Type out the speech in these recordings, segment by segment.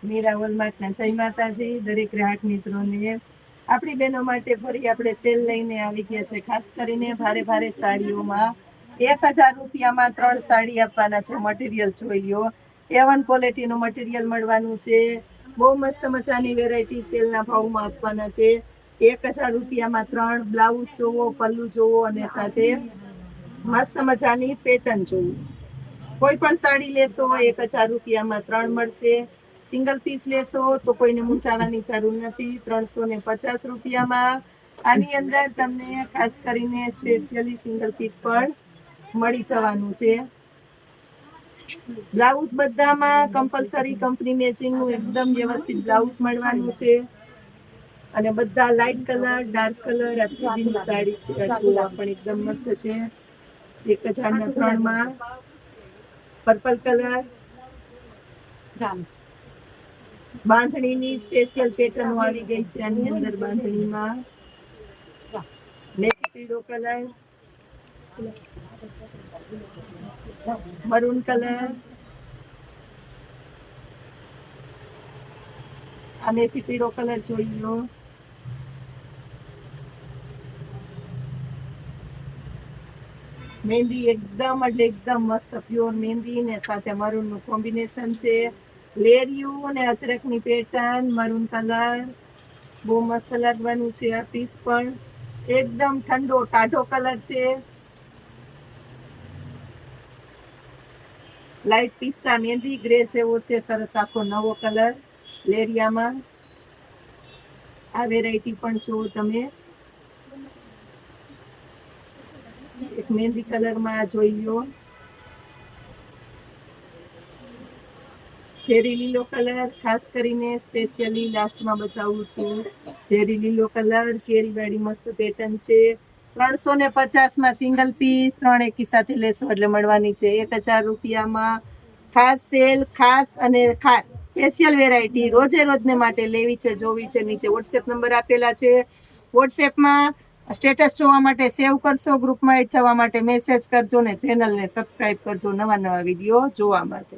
મીરા હોલમાર્ટના જય માતાજી દરેક ગ્રાહક મિત્રોને। આપણી બહેનો માટે ફરી આપણે સેલ લઈને આવી ગયા છે। ખાસ કરીને ભારે ભારે સાડીઓમાં 1000 રૂપિયામાં 3 સાડી આપવાના છે। મટીરિયલ જોઈ લો, A1 ક્વોલિટીનું મટીરિયલ મળવાનું છે। બહુ મસ્ત મજાની વેરાયટી સેલના ભાવમાં આપવાના છે। 1000 રૂપિયામાં 3 બ્લાઉઝ જોવો, પલ્લુ જોવો અને સાથે મસ્ત મજાની પેટર્ન જોવો। કોઈ પણ સાડી લેશો 1000 રૂપિયામાં 3 મળશે। સિંગલ પીસ લેશો તો કોઈને મૂંઝાવાની જરૂર નથી। 350 રૂપિયામાં આની અંદર તમને ખાસ કરીને સ્પેશિયલી સિંગલ પીસ પણ મળી જવાનું છે। બ્લાઉઝ બધામાં કમ્પલસરી કંપની મેચિંગનું એકદમ વ્યવસ્થિત બ્લાઉઝ મળવાનું છે અને બધા લાઇટ કલર, ડાર્ક કલર આ સાડી છે જોવા પણ એકદમ મસ્ત છે। 1003 માં પર્પલ કલર, બાંધણીની સ્પેશિયલ પેટર્ન આવી ગઈ છે। આની અંદર બાંધણીમાં મેથી પીળો કલર, મરૂન કલર, આ મેથી પીળો કલર જોઈ લો। મહેંદી એકદમ એટલે એકદમ મસ્ત પ્યોર મહેંદી ને સાથે મરૂન નું કોમ્બિનેશન છે। લેરિયું અને અજરકની પેટર્ન, મરૂન કલર બહુ મસ્ત લાગવાનું છે। આ પીસ પણ એકદમ ઠંડો ટાઢો કલર છે। લાઇટ પિસ્તા મહેંદી ગ્રે જેવો છે, સરસ આખો નવો કલર લેરિયામાં। આ વેરાયટી પણ જુઓ તમે, એક મહેંદી કલરમાં જોઈ લો, ચેરી લીલો કલર ખાસ કરીને સ્પેશિયલી લાસ્ટમાં બતાવું છું। ચેરી લીલો કલર, કેરીવાળી મસ્ત પેટર્ન છે। 350માં સિંગલ પીસ 3 એકી સાથે લેશો એટલે મળવાની છે 1000 રૂપિયામાં। ખાસ સેલ, ખાસ અને ખાસ સ્પેશિયલ વેરાયટી રોજે રોજને માટે લેવી છે, જોવી છે, નીચે વોટ્સએપ નંબર આપેલા છે। વોટ્સએપમાં સ્ટેટસ જોવા માટે સેવ કરશો, ગ્રુપમાં એડ થવા માટે મેસેજ કરજો ને ચેનલને સબસ્ક્રાઈબ કરજો નવા નવા વિડીયો જોવા માટે।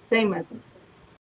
જય માતાજી।